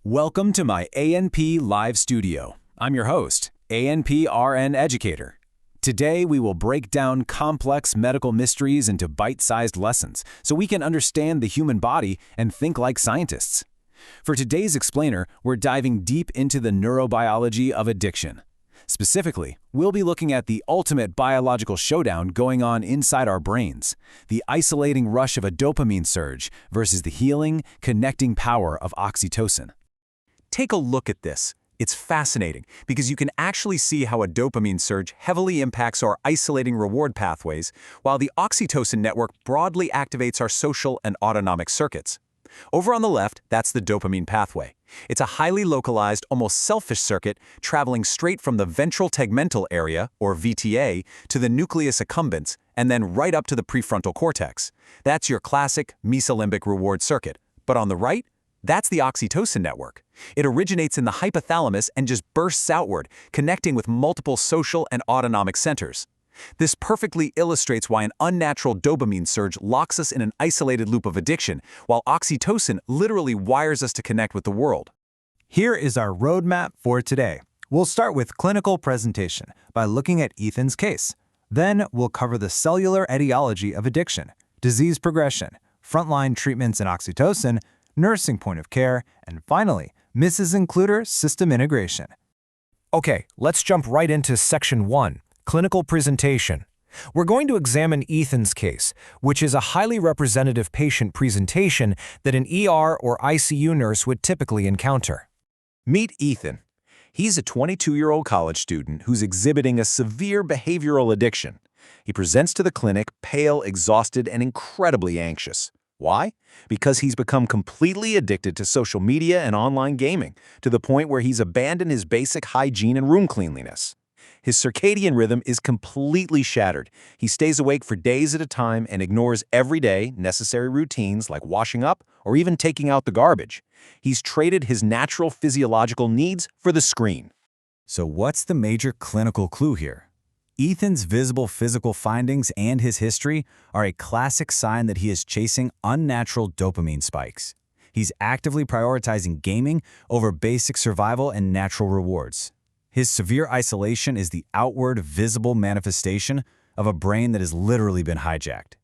Welcome to my ANP Live Studio. I'm your host, ANP RN Educator. Today, we will break down complex medical mysteries into bite-sized lessons so we can understand the human body and think like scientists. For today's explainer, we're diving deep into the neurobiology of addiction. Specifically, we'll be looking at the ultimate biological showdown going on inside our brains, the isolating rush of a dopamine surge versus the healing, connecting power of oxytocin. Take a look at this. It's fascinating because you can actually see how a dopamine surge heavily impacts our isolating reward pathways, while the oxytocin network broadly activates our social and autonomic circuits. Over on the left, that's the dopamine pathway. It's a highly localized, almost selfish circuit traveling straight from the ventral tegmental area, or VTA, to the nucleus accumbens, and then right up to the prefrontal cortex. That's your classic mesolimbic reward circuit. But on the right, that's the oxytocin network. It originates in the hypothalamus and just bursts outward, connecting with multiple social and autonomic centers. This perfectly illustrates why an unnatural dopamine surge locks us in an isolated loop of addiction, while oxytocin literally wires us to connect with the world. Here is our roadmap for today. We'll start with clinical presentation by looking at Ethan's case. Then we'll cover the cellular etiology of addiction, disease progression, frontline treatments in oxytocin, nursing point of care, and finally, Mrs. Includer system integration. Okay, let's jump right into Section 1, Clinical Presentation. We're going to examine Ethan's case, which is a highly representative patient presentation that an ER or ICU nurse would typically encounter. Meet Ethan. He's a 22-year-old college student who's exhibiting a severe behavioral addiction. He presents to the clinic pale, exhausted, and incredibly anxious. Why? Because he's become completely addicted to social media and online gaming, to the point where he's abandoned his basic hygiene and room cleanliness. His circadian rhythm is completely shattered. He stays awake for days at a time and ignores everyday, necessary routines like washing up or even taking out the garbage. He's traded his natural physiological needs for the screen. So what's the major clinical clue here? Ethan's visible physical findings and his history are a classic sign that he is chasing unnatural dopamine spikes. He's actively prioritizing gaming over basic survival and natural rewards. His severe isolation is the outward, visible manifestation of a brain that has literally been hijacked.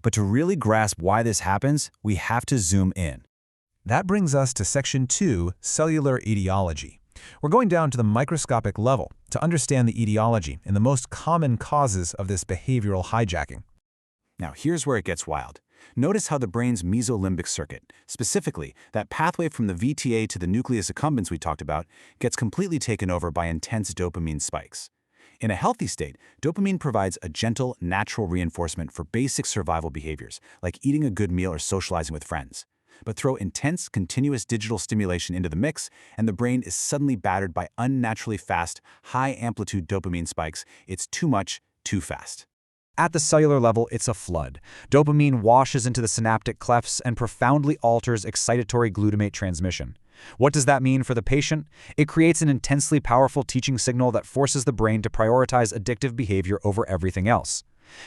But to really grasp why this happens, we have to zoom in. That brings us to Section 2, Cellular Etiology. We're going down to the microscopic level to understand the etiology and the most common causes of this behavioral hijacking. Now, here's where it gets wild. Notice how the brain's mesolimbic circuit, specifically that pathway from the VTA to the nucleus accumbens we talked about, gets completely taken over by intense dopamine spikes. In a healthy state, dopamine provides a gentle, natural reinforcement for basic survival behaviors, like eating a good meal or socializing with friends. But throw intense, continuous digital stimulation into the mix, and the brain is suddenly battered by unnaturally fast, high-amplitude dopamine spikes. It's too much, too fast. At the cellular level, it's a flood. Dopamine washes into the synaptic clefts and profoundly alters excitatory glutamate transmission. What does that mean for the patient? It creates an intensely powerful teaching signal that forces the brain to prioritize addictive behavior over everything else.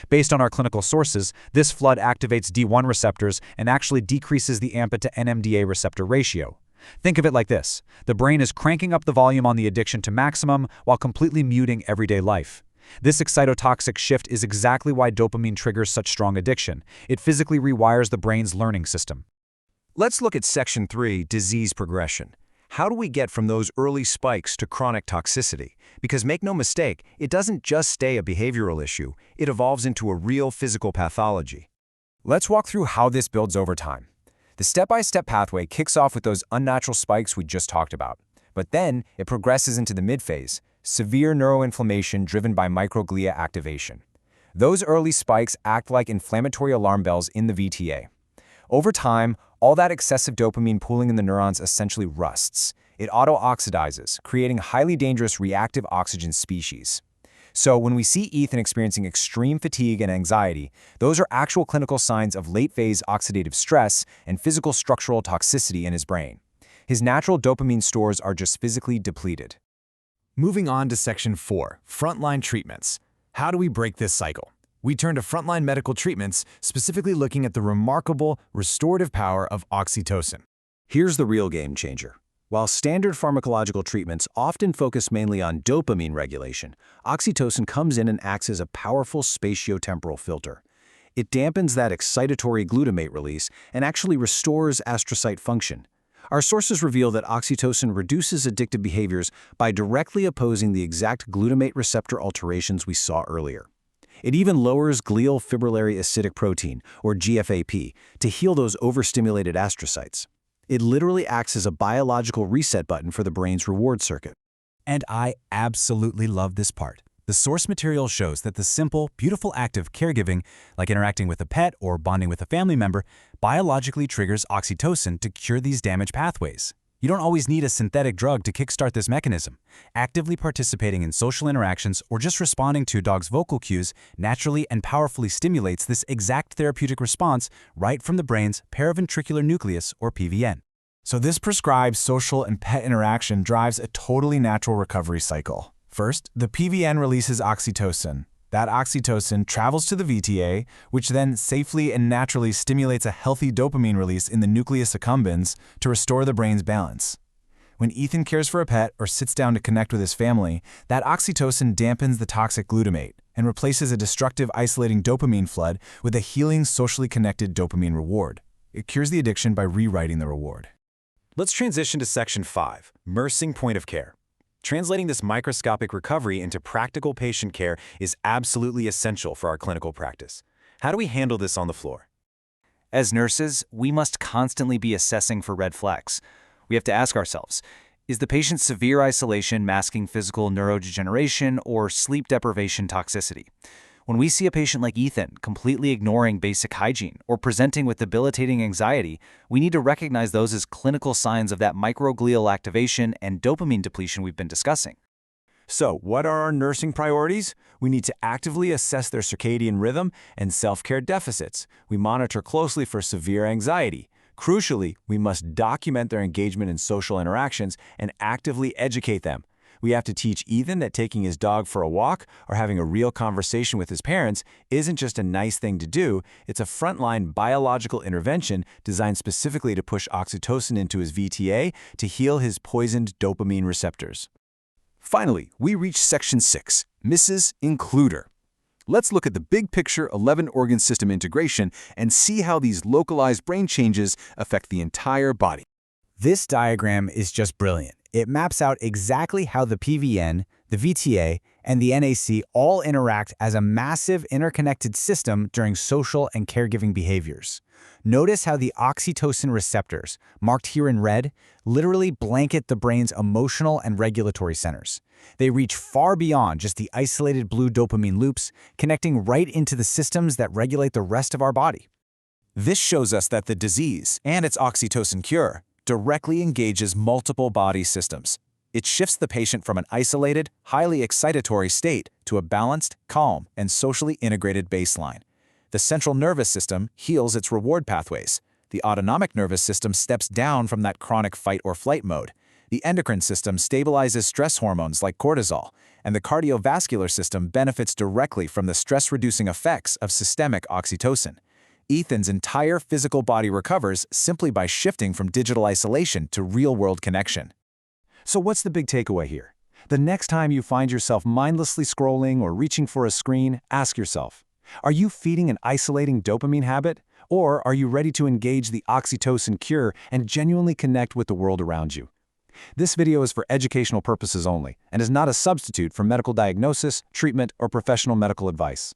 Based on our clinical sources, this flood activates D1 receptors and actually decreases the AMPA to NMDA receptor ratio. Think of it like this. The brain is cranking up the volume on the addiction to maximum while completely muting everyday life. This excitotoxic shift is exactly why dopamine triggers such strong addiction. It physically rewires the brain's learning system. Let's look at Section 3, Disease Progression. How do we get from those early spikes to chronic toxicity? Because make no mistake, it doesn't just stay a behavioral issue, it evolves into a real physical pathology. Let's walk through how this builds over time. The step-by-step pathway kicks off with those unnatural spikes we just talked about, but then it progresses into the mid-phase, severe neuroinflammation driven by microglia activation. Those early spikes act like inflammatory alarm bells in the VTA. Over time, all that excessive dopamine pooling in the neurons essentially rusts. It auto-oxidizes, creating highly dangerous reactive oxygen species. So when we see Ethan experiencing extreme fatigue and anxiety, those are actual clinical signs of late-phase oxidative stress and physical structural toxicity in his brain. His natural dopamine stores are just physically depleted. Moving on to Section 4, Frontline Treatments. How do we break this cycle? We turn to frontline medical treatments, specifically looking at the remarkable restorative power of oxytocin. Here's the real game changer. While standard pharmacological treatments often focus mainly on dopamine regulation, oxytocin comes in and acts as a powerful spatiotemporal filter. It dampens that excitatory glutamate release and actually restores astrocyte function. Our sources reveal that oxytocin reduces addictive behaviors by directly opposing the exact glutamate receptor alterations we saw earlier. It even lowers glial fibrillary acidic protein, or GFAP, to heal those overstimulated astrocytes. It literally acts as a biological reset button for the brain's reward circuit. And I absolutely love this part. The source material shows that the simple, beautiful act of caregiving, like interacting with a pet or bonding with a family member, biologically triggers oxytocin to cure these damaged pathways. You don't always need a synthetic drug to kickstart this mechanism. Actively participating in social interactions or just responding to a dog's vocal cues naturally and powerfully stimulates this exact therapeutic response right from the brain's paraventricular nucleus, or PVN. So this prescribed social and pet interaction drives a totally natural recovery cycle. First, the PVN releases oxytocin. That oxytocin travels to the VTA, which then safely and naturally stimulates a healthy dopamine release in the nucleus accumbens to restore the brain's balance. When Ethan cares for a pet or sits down to connect with his family, that oxytocin dampens the toxic glutamate and replaces a destructive isolating dopamine flood with a healing socially connected dopamine reward. It cures the addiction by rewriting the reward. Let's transition to Section 5, Immersing Point of Care. Translating this microscopic recovery into practical patient care is absolutely essential for our clinical practice. How do we handle this on the floor? As nurses, we must constantly be assessing for red flags. We have to ask ourselves, is the patient's severe isolation masking physical neurodegeneration or sleep deprivation toxicity? When we see a patient like Ethan completely ignoring basic hygiene or presenting with debilitating anxiety, we need to recognize those as clinical signs of that microglial activation and dopamine depletion we've been discussing. So, what are our nursing priorities? We need to actively assess their circadian rhythm and self-care deficits. We monitor closely for severe anxiety. Crucially, we must document their engagement in social interactions and actively educate them. We have to teach Ethan that taking his dog for a walk or having a real conversation with his parents isn't just a nice thing to do, it's a frontline biological intervention designed specifically to push oxytocin into his VTA to heal his poisoned dopamine receptors. Finally, we reach Section 6, Mrs. Includer. Let's look at the big picture 11-organ system integration and see how these localized brain changes affect the entire body. This diagram is just brilliant. It maps out exactly how the PVN, the VTA, and the NAC all interact as a massive interconnected system during social and caregiving behaviors. Notice how the oxytocin receptors, marked here in red, literally blanket the brain's emotional and regulatory centers. They reach far beyond just the isolated blue dopamine loops, connecting right into the systems that regulate the rest of our body. This shows us that the disease and its oxytocin cure directly engages multiple body systems. It shifts the patient from an isolated, highly excitatory state to a balanced, calm, and socially integrated baseline. The central nervous system heals its reward pathways. The autonomic nervous system steps down from that chronic fight or flight mode. The endocrine system stabilizes stress hormones like cortisol, and the cardiovascular system benefits directly from the stress-reducing effects of systemic oxytocin. Ethan's entire physical body recovers simply by shifting from digital isolation to real-world connection. So what's the big takeaway here? The next time you find yourself mindlessly scrolling or reaching for a screen, ask yourself, are you feeding an isolating dopamine habit? Or are you ready to engage the oxytocin cure and genuinely connect with the world around you? This video is for educational purposes only and is not a substitute for medical diagnosis, treatment, or professional medical advice.